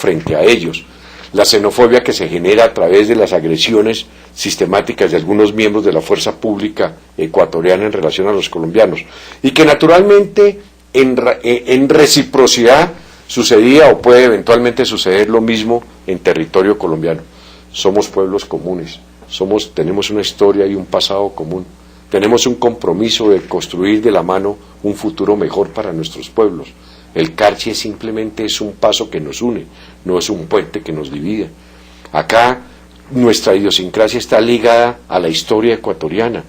frente a ellos. La xenofobia que se genera a través de las agresiones sistemáticas de algunos miembros de la fuerza pública ecuatoriana en relación a los colombianos, y que naturalmente en reciprocidad sucedía o puede eventualmente suceder lo mismo en territorio colombiano. Somos pueblos comunes, tenemos una historia y un pasado común, tenemos un compromiso de construir de la mano un futuro mejor para nuestros pueblos. El Carchi simplemente es un paso que nos une, no es un puente que nos divide. Acá nuestra idiosincrasia está ligada a la historia ecuatoriana,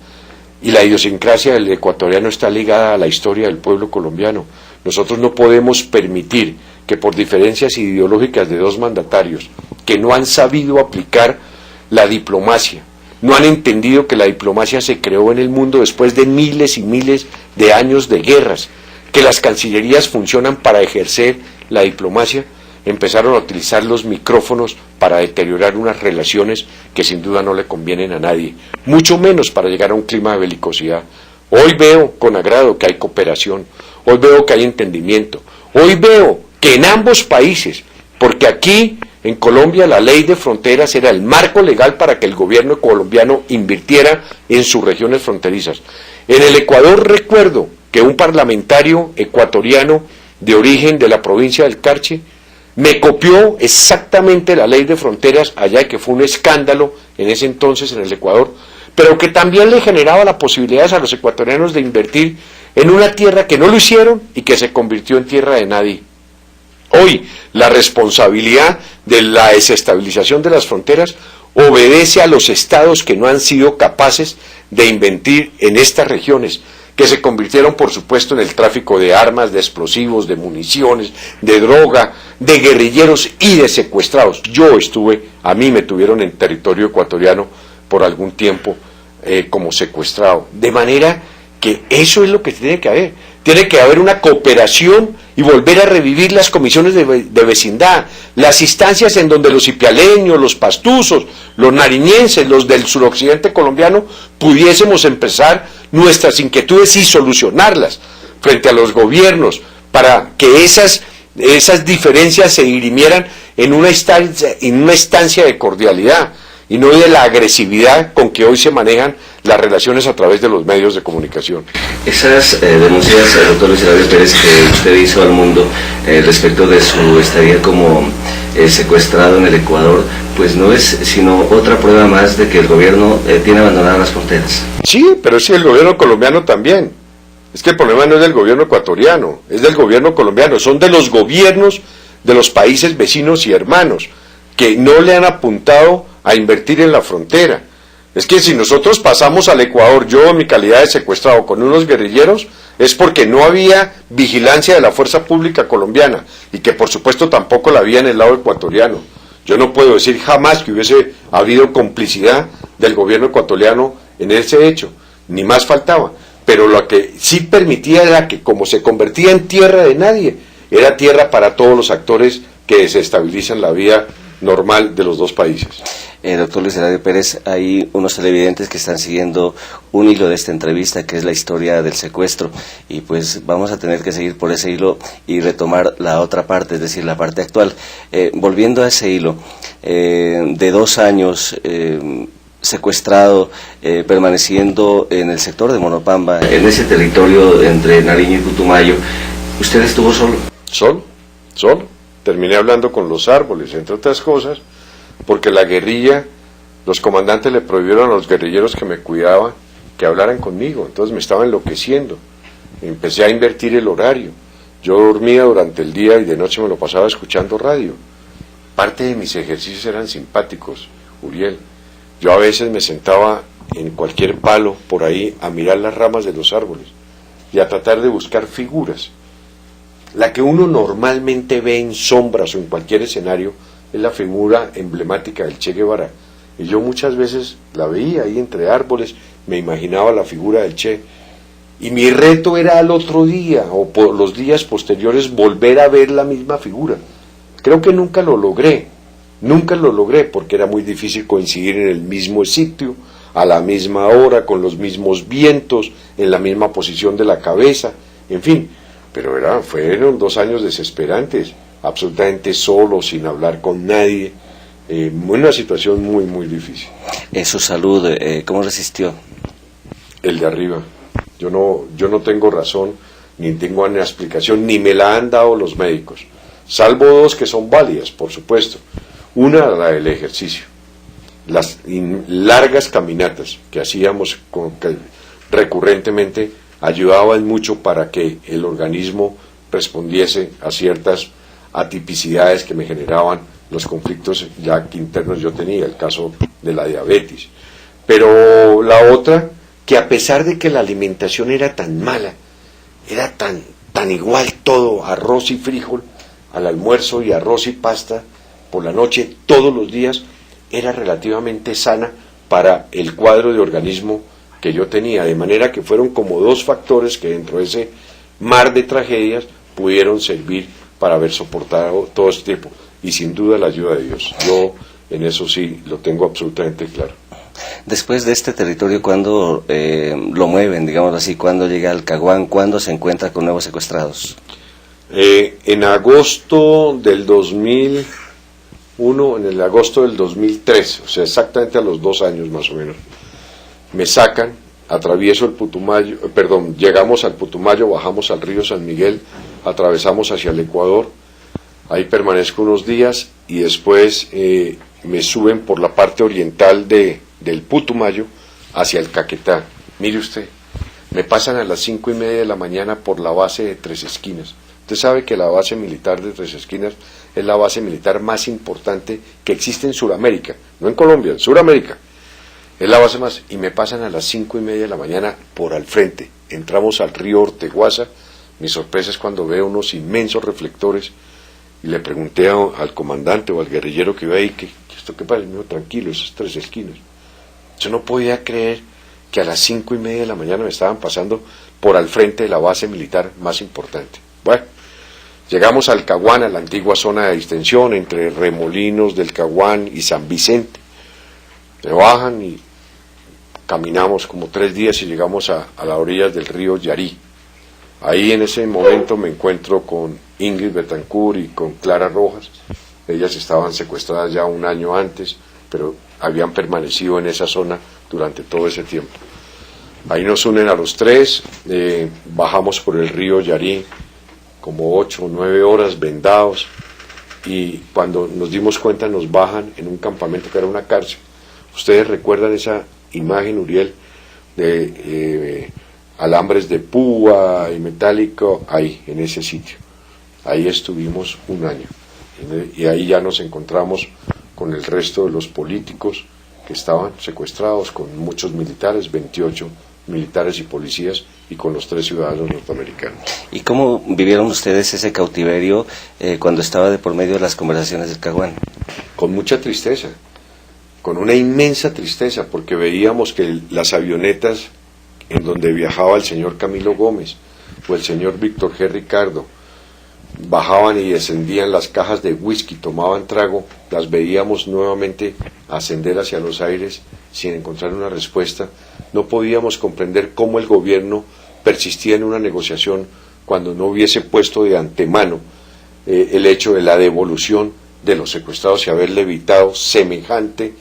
y la idiosincrasia del ecuatoriano está ligada a la historia del pueblo colombiano. Nosotros no podemos permitir que por diferencias ideológicas de dos mandatarios que no han sabido aplicar la diplomacia, no han entendido que la diplomacia se creó en el mundo después de miles y miles de años de guerras, que las cancillerías funcionan para ejercer la diplomacia, empezaron a utilizar los micrófonos para deteriorar unas relaciones que sin duda no le convienen a nadie, mucho menos para llegar a un clima de belicosidad. Hoy veo con agrado que hay cooperación, hoy veo que hay entendimiento, hoy veo que en ambos países, porque aquí en Colombia la ley de fronteras era el marco legal para que el gobierno colombiano invirtiera en sus regiones fronterizas. En el Ecuador recuerdo que un parlamentario ecuatoriano de origen de la provincia del Carchi me copió exactamente la ley de fronteras allá, que fue un escándalo en ese entonces en el Ecuador, pero que también le generaba la posibilidad a los ecuatorianos de invertir en una tierra que no lo hicieron y que se convirtió en tierra de nadie. Hoy la responsabilidad de la desestabilización de las fronteras obedece a los estados que no han sido capaces de invertir en estas regiones, que se convirtieron por supuesto en el tráfico de armas, de explosivos, de municiones, de droga, de guerrilleros y de secuestrados. A mí me tuvieron en territorio ecuatoriano por algún tiempo como secuestrado, de manera que eso es lo que tiene que haber una cooperación y volver a revivir las comisiones de vecindad, las instancias en donde los ipialeños, los pastusos, los nariñenses, los del suroccidente colombiano, pudiésemos empezar nuestras inquietudes y solucionarlas frente a los gobiernos, para que esas diferencias se dirimieran en una instancia de cordialidad, y no de la agresividad con que hoy se manejan las relaciones a través de los medios de comunicación. Esas denuncias, doctor Luis Eladio Pérez, que usted hizo al mundo respecto de su estadía como secuestrado en el Ecuador, pues no es sino otra prueba más de que el gobierno tiene abandonadas las fronteras. Sí, pero sí, el gobierno colombiano también. Es que el problema no es del gobierno ecuatoriano, es del gobierno colombiano, son de los gobiernos de los países vecinos y hermanos, que no le han apuntado a invertir en la frontera. Es que si nosotros pasamos al Ecuador, yo en mi calidad de secuestrado con unos guerrilleros, es porque no había vigilancia de la fuerza pública colombiana, y que por supuesto tampoco la había en el lado ecuatoriano. Yo no puedo decir jamás que hubiese habido complicidad del gobierno ecuatoriano en ese hecho, ni más faltaba, pero lo que sí permitía era que, como se convertía en tierra de nadie, era tierra para todos los actores que desestabilizan la vida normal de los dos países. Doctor Luis Eladio Pérez, hay unos televidentes que están siguiendo un hilo de esta entrevista, que es la historia del secuestro, y pues vamos a tener que seguir por ese hilo y retomar la otra parte, es decir, la parte actual. Volviendo a ese hilo, de 2 años secuestrado, permaneciendo en el sector de Monopamba, en ese territorio entre Nariño y Putumayo, ¿usted estuvo solo? Solo. Terminé hablando con los árboles, entre otras cosas, porque la guerrilla, los comandantes le prohibieron a los guerrilleros que me cuidaban que hablaran conmigo, entonces me estaba enloqueciendo. Empecé a invertir el horario. Yo dormía durante el día y de noche me lo pasaba escuchando radio. Parte de mis ejercicios eran simpáticos, Uriel. Yo a veces me sentaba en cualquier palo por ahí a mirar las ramas de los árboles y a tratar de buscar figuras. La que uno normalmente ve en sombras o en cualquier escenario es la figura emblemática del Che Guevara. Y yo muchas veces la veía ahí entre árboles, me imaginaba la figura del Che. Y mi reto era al otro día, o por los días posteriores, volver a ver la misma figura. Creo que nunca lo logré, porque era muy difícil coincidir en el mismo sitio, a la misma hora, con los mismos vientos, en la misma posición de la cabeza, en fin. Pero fueron 2 años desesperantes. absolutamente solo, sin hablar con nadie, una situación muy, muy difícil. Su salud, ¿cómo resistió? El de arriba. Yo no tengo razón, ni tengo una explicación, ni me la han dado los médicos, salvo dos que son válidas, por supuesto. Una, la del ejercicio. Las largas caminatas que hacíamos recurrentemente ayudaban mucho para que el organismo respondiese a ciertas atipicidades que me generaban los conflictos ya que internos yo tenía, el caso de la diabetes. Pero la otra, que a pesar de que la alimentación era tan mala, era tan igual todo, arroz y frijol al almuerzo y arroz y pasta por la noche todos los días, era relativamente sana para el cuadro de organismo que yo tenía, de manera que fueron como dos factores que dentro de ese mar de tragedias pudieron servir para haber soportado todo este tiempo, y sin duda la ayuda de Dios. Yo en eso sí lo tengo absolutamente claro. Después de este territorio, ¿cuándo lo mueven, digamos así? ¿Cuándo llega al Caguán? ¿Cuándo se encuentra con nuevos secuestrados? En agosto del 2001, en el agosto del 2003, o sea, exactamente a los 2 años más o menos, me sacan, atravieso el Putumayo, llegamos al Putumayo, bajamos al río San Miguel, atravesamos hacia el Ecuador, ahí permanezco unos días y después me suben por la parte oriental del Putumayo hacia el Caquetá. Mire usted, me pasan a las 5:30 de la mañana por la base de Tres Esquinas. Usted sabe que la base militar de Tres Esquinas es la base militar más importante que existe en Sudamérica, no en Colombia, en Sudamérica. Es la base más, y me pasan a las 5:30 de la mañana por al frente. Entramos al río Orteguaza. Mi sorpresa es cuando veo unos inmensos reflectores y le pregunté al comandante o al guerrillero que iba ahí, ¿esto qué pasa? Me dijo, tranquilo, esas Tres Esquinas. Yo no podía creer que a las 5:30 de la mañana me estaban pasando por al frente de la base militar más importante. Bueno, llegamos al Caguán, a la antigua zona de distensión entre Remolinos del Caguán y San Vicente. Me bajan y caminamos como 3 días y llegamos a las orillas del río Yarí. Ahí en ese momento me encuentro con Ingrid Betancourt y con Clara Rojas. Ellas estaban secuestradas ya 1 año antes, pero habían permanecido en esa zona durante todo ese tiempo. Ahí nos unen a los 3, bajamos por el río Yarí como 8 o 9 horas vendados, y cuando nos dimos cuenta nos bajan en un campamento que era una cárcel. Ustedes recuerdan esa imagen, Uriel, de alambres de púa y metálico, ahí, en ese sitio. Ahí estuvimos 1 año. Y ahí ya nos encontramos con el resto de los políticos que estaban secuestrados, con muchos militares, 28 militares y policías, y con los 3 ciudadanos norteamericanos. ¿Y cómo vivieron ustedes ese cautiverio cuando estaba de por medio de las conversaciones del Caguán? Con mucha tristeza, con una inmensa tristeza, porque veíamos que las avionetas en donde viajaba el señor Camilo Gómez o el señor Víctor G. Ricardo bajaban y descendían las cajas de whisky, tomaban trago, las veíamos nuevamente ascender hacia los aires sin encontrar una respuesta. No podíamos comprender cómo el gobierno persistía en una negociación cuando no hubiese puesto de antemano el hecho de la devolución de los secuestrados y haberle evitado semejante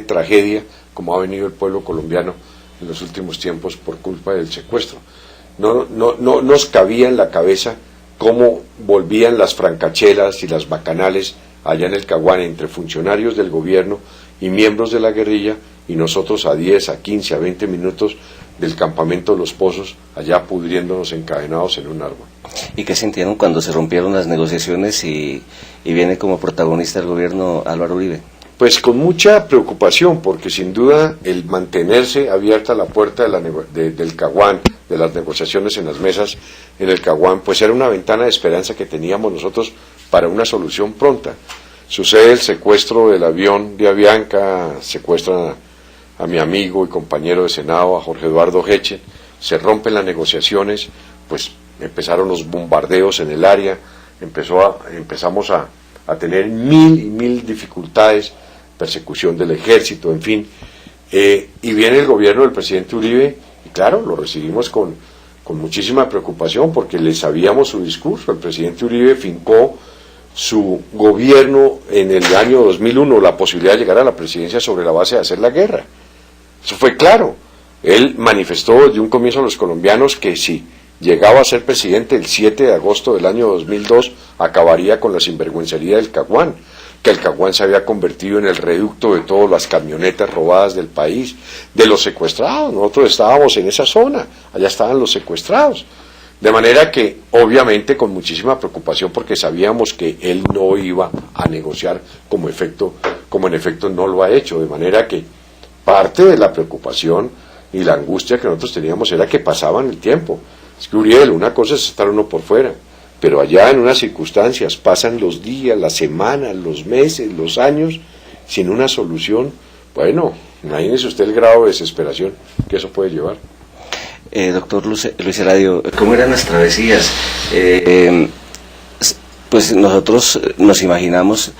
tragedia como ha venido el pueblo colombiano en los últimos tiempos por culpa del secuestro. No nos cabía en la cabeza cómo volvían las francachelas y las bacanales allá en el Caguán entre funcionarios del gobierno y miembros de la guerrilla, y nosotros a 10, a 15, a 20 minutos del campamento de Los Pozos, allá pudriéndonos encadenados en un árbol. ¿Y qué sintieron cuando se rompieron las negociaciones y viene como protagonista el gobierno Álvaro Uribe? Pues con mucha preocupación, porque sin duda el mantenerse abierta la puerta del Caguán, de las negociaciones en las mesas en el Caguán, pues era una ventana de esperanza que teníamos nosotros para una solución pronta. Sucede el secuestro del avión de Avianca, secuestran a mi amigo y compañero de Senado, a Jorge Eduardo Heche, se rompen las negociaciones, pues empezaron los bombardeos en el área, empezamos a tener 1000 dificultades, persecución del ejército, en fin, y viene el gobierno del presidente Uribe, y claro, lo recibimos con con muchísima preocupación porque le sabíamos su discurso. El presidente Uribe fincó su gobierno en el año 2001, la posibilidad de llegar a la presidencia sobre la base de hacer la guerra. Eso fue claro. Él manifestó desde un comienzo a los colombianos que si llegaba a ser presidente el 7 de agosto del año 2002, acabaría con la sinvergüencería del Caguán, que el Caguán se había convertido en el reducto de todas las camionetas robadas del país, de los secuestrados. Nosotros estábamos en esa zona, allá estaban los secuestrados. De manera que, obviamente, con muchísima preocupación, porque sabíamos que él no iba a negociar como en efecto no lo ha hecho. De manera que parte de la preocupación y la angustia que nosotros teníamos era que pasaban el tiempo. Es que, Uriel, una cosa es estar uno por fuera, pero allá en unas circunstancias pasan los días, las semanas, los meses, los años, sin una solución. Bueno, imagínese usted el grado de desesperación que eso puede llevar. Doctor Luis Eladio, ¿cómo eran las travesías? Pues nosotros nos imaginamos,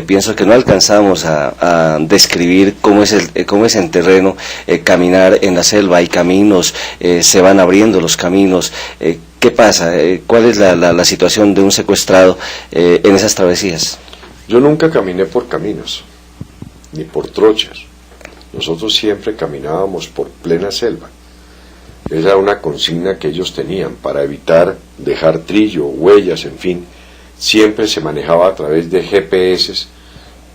pienso que no alcanzamos a describir cómo es en terreno caminar en la selva. Hay caminos, se van abriendo los caminos. ¿Qué pasa? ¿Cuál es la situación de un secuestrado en esas travesías? Yo nunca caminé por caminos, ni por trochas. Nosotros siempre caminábamos por plena selva. Esa era una consigna que ellos tenían para evitar dejar trillo, huellas, en fin. Siempre se manejaba a través de GPS.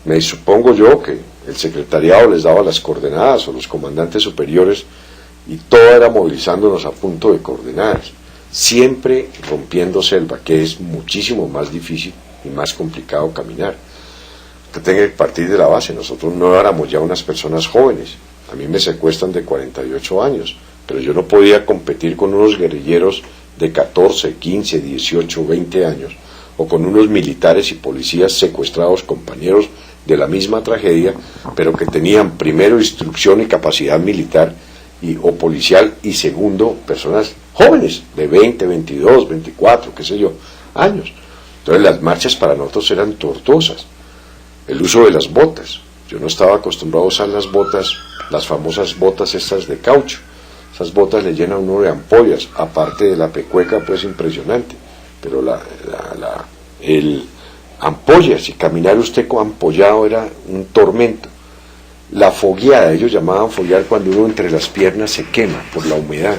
Me supongo yo que el secretariado les daba las coordenadas o los comandantes superiores y todo era movilizándonos a punto de coordenadas. Siempre rompiendo selva, que es muchísimo más difícil y más complicado caminar. Usted tiene que partir de la base. Nosotros no éramos ya unas personas jóvenes. A mí me secuestran de 48 años, pero yo no podía competir con unos guerrilleros de 14, 15, 18, 20 años, o con unos militares y policías secuestrados, compañeros de la misma tragedia, pero que tenían primero instrucción y capacidad militar o policial, y segundo, personas jóvenes, de 20, 22, 24, qué sé yo, años. Entonces las marchas para nosotros eran tortuosas. El uso de las botas. Yo no estaba acostumbrado a usar las botas, las famosas botas estas de caucho. Esas botas le llenan uno de ampollas, aparte de la pecueca, pues impresionante. Pero el ampollas, y caminar usted con ampollado era un tormento. La fogueada, ellos llamaban foguear cuando uno entre las piernas se quema por la humedad.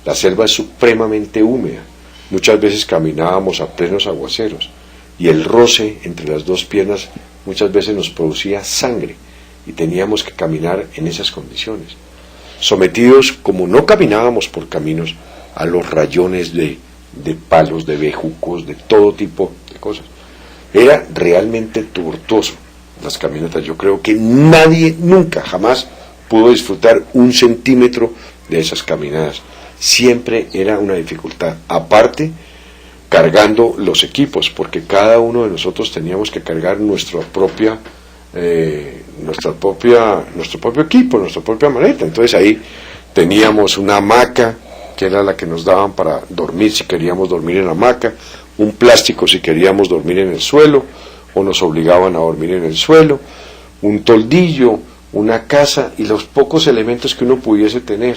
La selva es supremamente húmeda. Muchas veces caminábamos a plenos aguaceros y el roce entre las dos piernas muchas veces nos producía sangre y teníamos que caminar en esas condiciones, sometidos, como no caminábamos por caminos, a los rayones de palos, de bejucos, de todo tipo de cosas. Era realmente tortuoso las caminatas. Yo creo que nadie nunca, jamás pudo disfrutar un centímetro de esas caminadas. Siempre era una dificultad. Aparte, cargando los equipos, porque cada uno de nosotros teníamos que cargar nuestro propio equipo, nuestra propia maleta. Entonces ahí teníamos una hamaca, que era la que nos daban para dormir si queríamos dormir en la hamaca, un plástico si queríamos dormir en el suelo, o nos obligaban a dormir en el suelo, un toldillo, una casa y los pocos elementos que uno pudiese tener,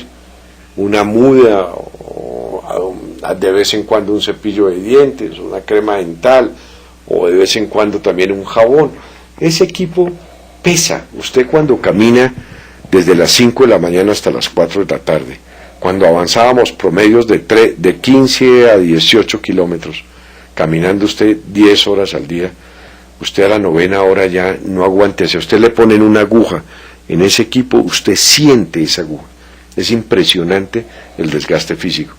una muda, o de vez en cuando un cepillo de dientes, una crema dental, o de vez en cuando también un jabón. Ese equipo pesa. Usted cuando camina desde las 5 de la mañana hasta las 4 de la tarde, cuando avanzábamos promedios de 15 a 18 kilómetros, caminando usted 10 horas al día, usted a la 9ª hora ya no aguante. Si a usted le ponen una aguja en ese equipo, usted siente esa aguja. Es impresionante el desgaste físico.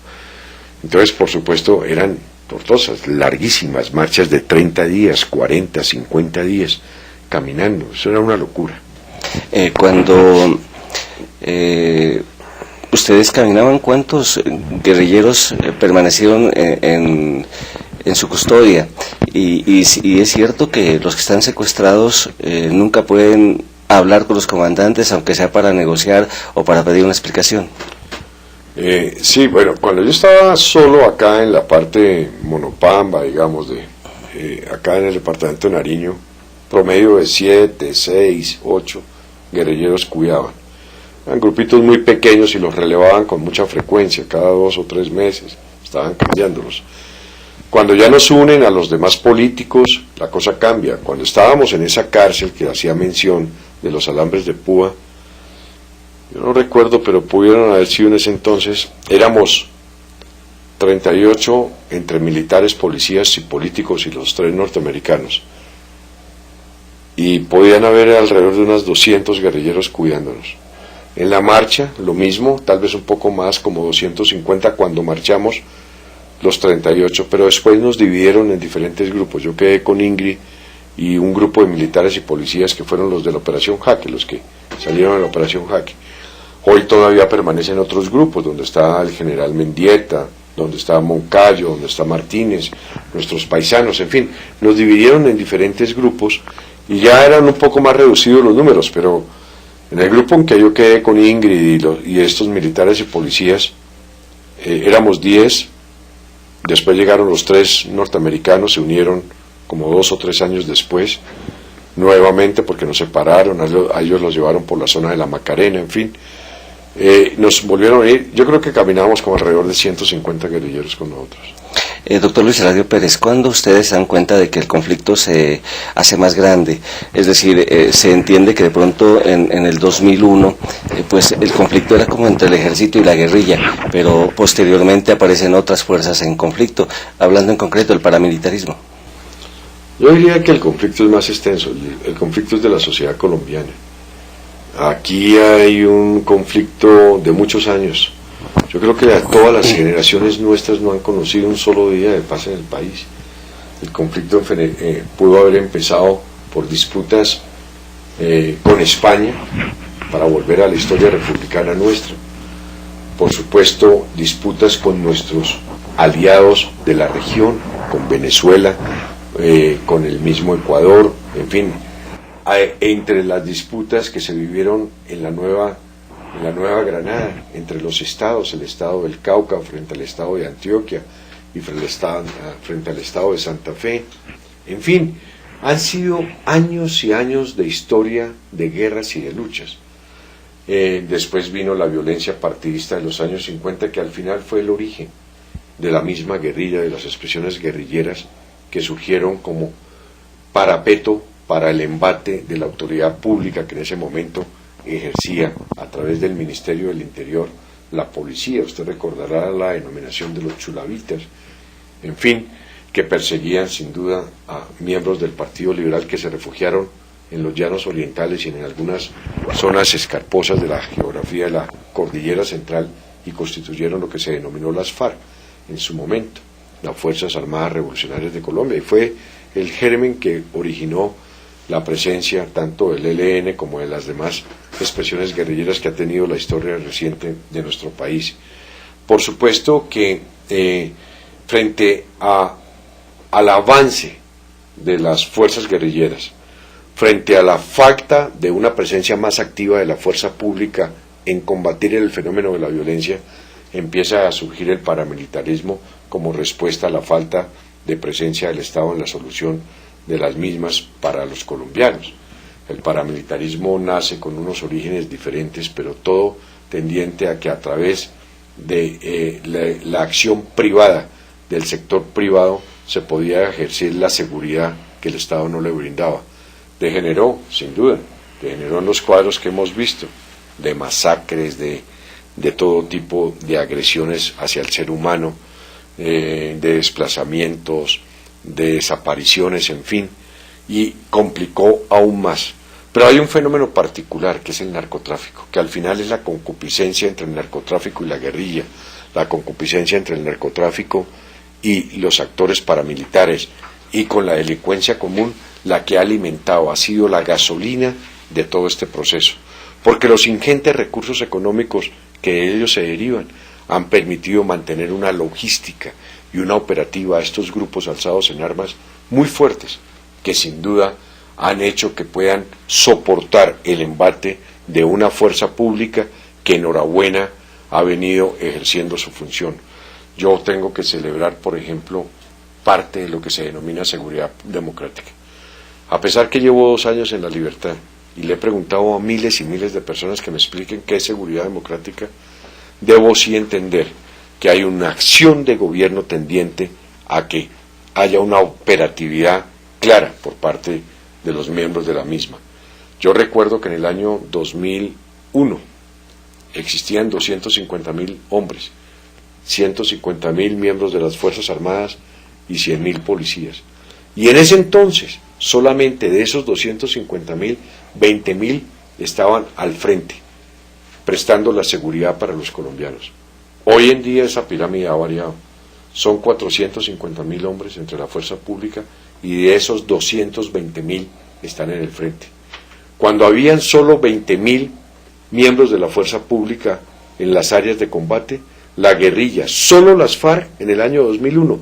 Entonces, por supuesto, eran tortuosas, larguísimas, marchas de 30 días, 40, 50 días, caminando. Eso era una locura. Cuando ustedes caminaban, ¿cuántos guerrilleros permanecieron en su custodia? Y es cierto que los que están secuestrados nunca pueden hablar con los comandantes, aunque sea para negociar o para pedir una explicación. Sí, bueno, cuando yo estaba solo acá en la parte Monopamba, digamos, acá en el departamento de Nariño, promedio de 7, 6, 8 guerrilleros cuidaban. Eran grupitos muy pequeños y los relevaban con mucha frecuencia, cada 2 o 3 meses, estaban cambiándolos. Cuando ya nos unen a los demás políticos, la cosa cambia. Cuando estábamos en esa cárcel que hacía mención de los alambres de púa, yo no recuerdo, pero pudieron haber sido en ese entonces, éramos 38 entre militares, policías y políticos y los 3 norteamericanos. Y podían haber alrededor de unos 200 guerrilleros cuidándonos. En la marcha, lo mismo, tal vez un poco más, como 250 cuando marchamos, los 38, pero después nos dividieron en diferentes grupos. Yo quedé con Ingrid y un grupo de militares y policías que fueron los de la Operación Jaque, los que salieron de la Operación Jaque. Hoy todavía permanecen otros grupos, donde está el general Mendieta, donde está Moncayo, donde está Martínez, nuestros paisanos, en fin, nos dividieron en diferentes grupos y ya eran un poco más reducidos los números, pero en el grupo en que yo quedé con Ingrid y estos militares y policías, éramos 10. Después llegaron los 3 norteamericanos, se unieron como 2 o 3 años después, nuevamente porque nos separaron, a ellos los llevaron por la zona de la Macarena, en fin. Nos volvieron a ir, yo creo que caminábamos como alrededor de 150 guerrilleros con nosotros. Doctor Luis Eladio Pérez, ¿cuándo ustedes se dan cuenta de que el conflicto se hace más grande? Es decir, se entiende que de pronto en el 2001, pues el conflicto era como entre el ejército y la guerrilla, pero posteriormente aparecen otras fuerzas en conflicto, hablando en concreto del paramilitarismo. Yo diría que el conflicto es más extenso, el conflicto es de la sociedad colombiana. Aquí hay un conflicto de muchos años. Yo creo que todas las generaciones nuestras no han conocido un solo día de paz en el país. El conflicto pudo haber empezado por disputas con España para volver a la historia republicana nuestra. Por supuesto, disputas con nuestros aliados de la región, con Venezuela, con el mismo Ecuador, en fin, entre las disputas que se vivieron en la Nueva Granada, entre los estados, el estado del Cauca frente al estado de Antioquia y frente al estado de Santa Fe. En fin, han sido años y años de historia, de guerras y de luchas. Después vino la violencia partidista de los años 50, que al final fue el origen de la misma guerrilla, de las expresiones guerrilleras que surgieron como parapeto para el embate de la autoridad pública que en ese momento ejercía a través del Ministerio del Interior la policía. Usted recordará la denominación de los chulavitas, en fin, que perseguían sin duda a miembros del Partido Liberal que se refugiaron en los llanos orientales y en algunas zonas escarposas de la geografía de la Cordillera Central y constituyeron lo que se denominó las FARC en su momento, las Fuerzas Armadas Revolucionarias de Colombia, y fue el germen que originó la presencia tanto del ELN como de las demás expresiones guerrilleras que ha tenido la historia reciente de nuestro país. Por supuesto que frente al avance de las fuerzas guerrilleras, frente a la falta de una presencia más activa de la fuerza pública en combatir el fenómeno de la violencia, empieza a surgir el paramilitarismo como respuesta a la falta de presencia del Estado en la solución de las mismas para los colombianos. El paramilitarismo nace con unos orígenes diferentes, pero todo tendiente a que a través de la acción privada, del sector privado, se podía ejercer la seguridad que el Estado no le brindaba. Degeneró, sin duda, degeneró en los cuadros que hemos visto, de masacres, de todo tipo de agresiones hacia el ser humano, de desplazamientos, de desapariciones, en fin, y complicó aún más. Pero hay un fenómeno particular que es el narcotráfico, que al final es la concupiscencia entre el narcotráfico y la guerrilla, la concupiscencia entre el narcotráfico y los actores paramilitares, y con la delincuencia común, la que ha alimentado, ha sido la gasolina de todo este proceso, porque los ingentes recursos económicos que de ellos se derivan han permitido mantener una logística y una operativa a estos grupos alzados en armas muy fuertes, que sin duda han hecho que puedan soportar el embate de una fuerza pública que, enhorabuena, ha venido ejerciendo su función. Yo tengo que celebrar, por ejemplo, parte de lo que se denomina seguridad democrática. A pesar que llevo 2 años en la libertad, y le he preguntado a miles y miles de personas que me expliquen qué es seguridad democrática, debo sí entender que hay una acción de gobierno tendiente a que haya una operatividad clara por parte de los miembros de la misma. Yo recuerdo que en el año 2001 existían 250.000 hombres, 150.000 miembros de las Fuerzas Armadas y 100.000 policías. Y en ese entonces, solamente de esos 250.000, 20.000 estaban al frente, prestando la seguridad para los colombianos. Hoy en día esa pirámide ha variado. Son 450.000 hombres entre la fuerza pública y de esos 220.000 están en el frente. Cuando habían solo 20.000 miembros de la fuerza pública en las áreas de combate, la guerrilla, solo las FARC en el año 2001,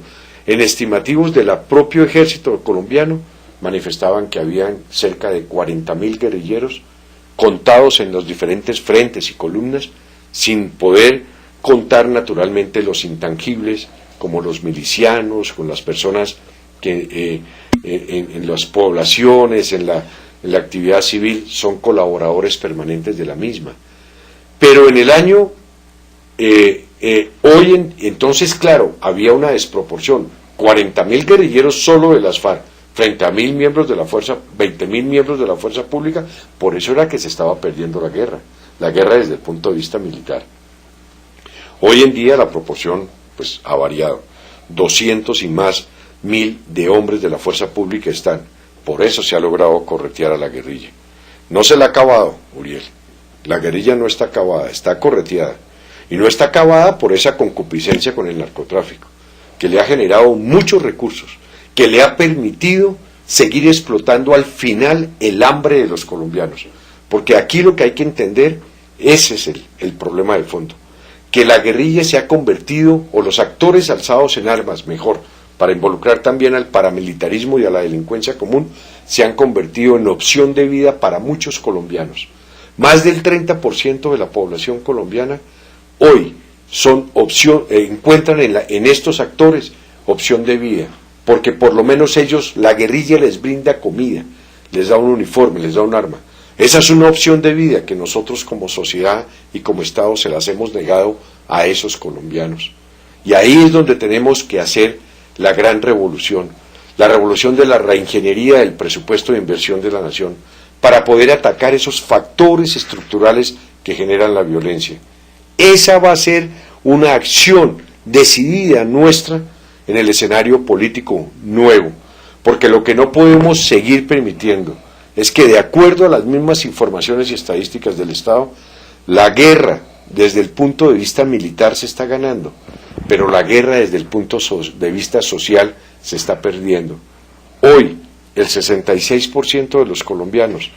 en estimativos del propio ejército colombiano, manifestaban que habían cerca de 40.000 guerrilleros contados en los diferentes frentes y columnas, sin poder contar naturalmente los intangibles, como los milicianos, con las personas que en las poblaciones, en la actividad civil, son colaboradores permanentes de la misma. Pero en el año, entonces claro, había una desproporción, 40.000 guerrilleros solo de las FARC, frente a 1.000 miembros de la fuerza, 20.000 miembros de la fuerza pública. Por eso era que se estaba perdiendo la guerra desde el punto de vista militar. Hoy en día la proporción pues ha variado, 200 y más mil de hombres de la fuerza pública están, por eso se ha logrado corretear a la guerrilla. No se la ha acabado, Uriel, la guerrilla no está acabada, está correteada, y no está acabada por esa concupiscencia con el narcotráfico, que le ha generado muchos recursos, que le ha permitido seguir explotando al final el hambre de los colombianos, porque aquí lo que hay que entender, ese es el problema de fondo, que la guerrilla se ha convertido, o los actores alzados en armas, mejor, para involucrar también al paramilitarismo y a la delincuencia común, se han convertido en opción de vida para muchos colombianos. Más del 30% de la población colombiana hoy encuentran en estos actores opción de vida, porque por lo menos ellos, la guerrilla les brinda comida, les da un uniforme, les da un arma. Esa es una opción de vida que nosotros como sociedad y como Estado se las hemos negado a esos colombianos. Y ahí es donde tenemos que hacer la gran revolución, la revolución de la reingeniería del presupuesto de inversión de la nación, para poder atacar esos factores estructurales que generan la violencia. Esa va a ser una acción decidida nuestra en el escenario político nuevo, porque lo que no podemos seguir permitiendo es que, de acuerdo a las mismas informaciones y estadísticas del Estado, la guerra desde el punto de vista militar se está ganando, pero la guerra desde el punto de vista social se está perdiendo. Hoy, el 66% de los colombianos,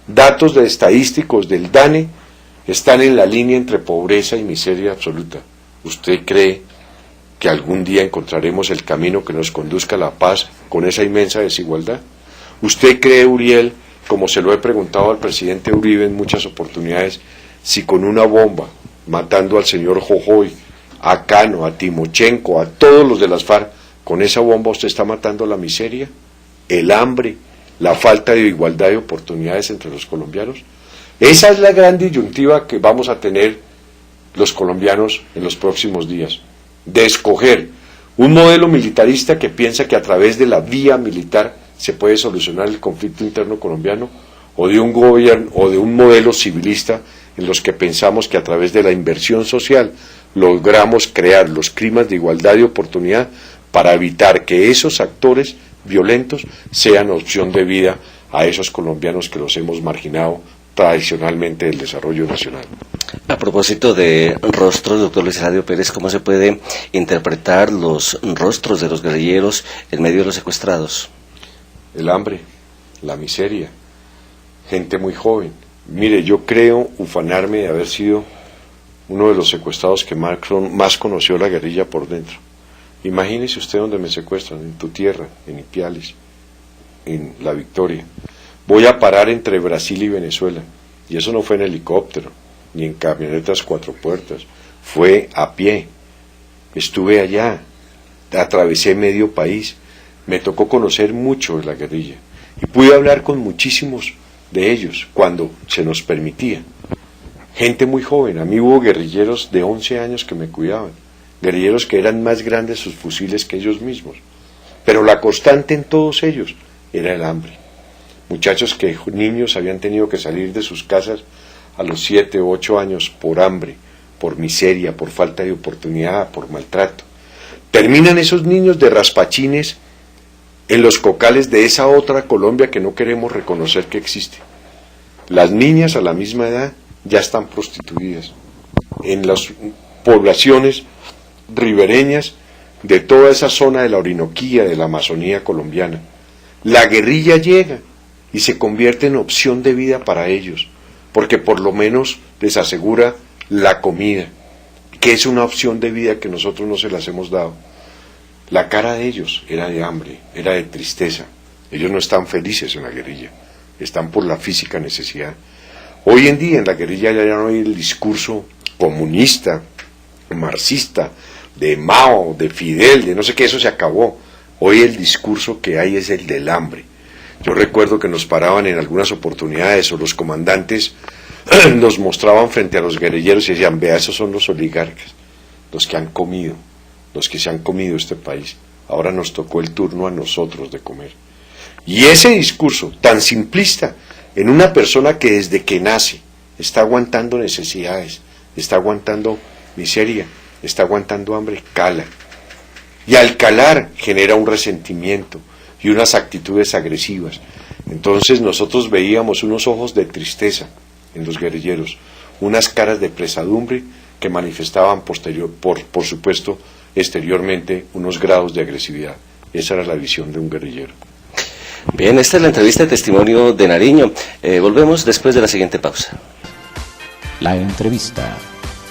datos estadísticos del DANE, están en la línea entre pobreza y miseria absoluta. ¿Usted cree que algún día encontraremos el camino que nos conduzca a la paz con esa inmensa desigualdad? ¿Usted cree, Uriel, como se lo he preguntado al presidente Uribe en muchas oportunidades, si con una bomba, matando al señor Jojoy, a Cano, a Timochenko, a todos los de las FARC, con esa bomba usted está matando la miseria, el hambre, la falta de igualdad de oportunidades entre los colombianos? Esa es la gran disyuntiva que vamos a tener los colombianos en los próximos días, de escoger un modelo militarista que piensa que a través de la vía militar se puede solucionar el conflicto interno colombiano, o de un gobierno o de un modelo civilista en los que pensamos que a través de la inversión social logramos crear los climas de igualdad de oportunidad para evitar que esos actores violentos sean opción de vida a esos colombianos que los hemos marginado tradicionalmente del desarrollo nacional. A propósito de rostros, doctor Luis Eladio Pérez, ¿cómo se puede interpretar los rostros de los guerrilleros en medio de los secuestrados? El hambre, la miseria, gente muy joven. Mire, yo creo ufanarme de haber sido uno de los secuestrados que más conoció la guerrilla por dentro. Imagínese usted donde me secuestran, en tu tierra, en Ipiales, en La Victoria. Voy a parar entre Brasil y Venezuela, y eso no fue en helicóptero, ni en camionetas 4 puertas, fue a pie. Estuve allá, atravesé medio país, me tocó conocer mucho de la guerrilla, y pude hablar con muchísimos de ellos, cuando se nos permitía. Gente muy joven, a mí hubo guerrilleros de 11 años que me cuidaban, guerrilleros que eran más grandes sus fusiles que ellos mismos, pero la constante en todos ellos era el hambre. Muchachos que, niños, habían tenido que salir de sus casas a los 7 o 8 años por hambre, por miseria, por falta de oportunidad, por maltrato. Terminan esos niños de raspachines en los cocales de esa otra Colombia que no queremos reconocer que existe. Las niñas a la misma edad ya están prostituidas en las poblaciones ribereñas de toda esa zona de la Orinoquía, de la Amazonía colombiana. La guerrilla llega y se convierte en opción de vida para ellos, porque por lo menos les asegura la comida, que es una opción de vida que nosotros no se las hemos dado. La cara de ellos era de hambre, era de tristeza. Ellos no están felices en la guerrilla, están por la física necesidad. Hoy en día en la guerrilla ya no hay el discurso comunista, marxista, de Mao, de Fidel, de no sé qué, eso se acabó. Hoy el discurso que hay es el del hambre. Yo recuerdo que nos paraban en algunas oportunidades, o los comandantes nos mostraban frente a los guerrilleros y decían: vea, esos son los oligarcas, los que han comido, los que se han comido este país. Ahora nos tocó el turno a nosotros de comer. Y ese discurso tan simplista en una persona que desde que nace está aguantando necesidades, está aguantando miseria, está aguantando hambre, cala. Y al calar genera un resentimiento y unas actitudes agresivas. Entonces nosotros veíamos unos ojos de tristeza en los guerrilleros, unas caras de pesadumbre que manifestaban por supuesto, exteriormente unos grados de agresividad. Esa era la visión de un guerrillero. Bien, esta es la entrevista de testimonio de Nariño. Volvemos después de la siguiente pausa. La entrevista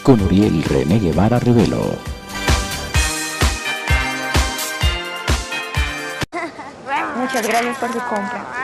con Uriel René Guevara Rivelo. Muchas gracias por su compra.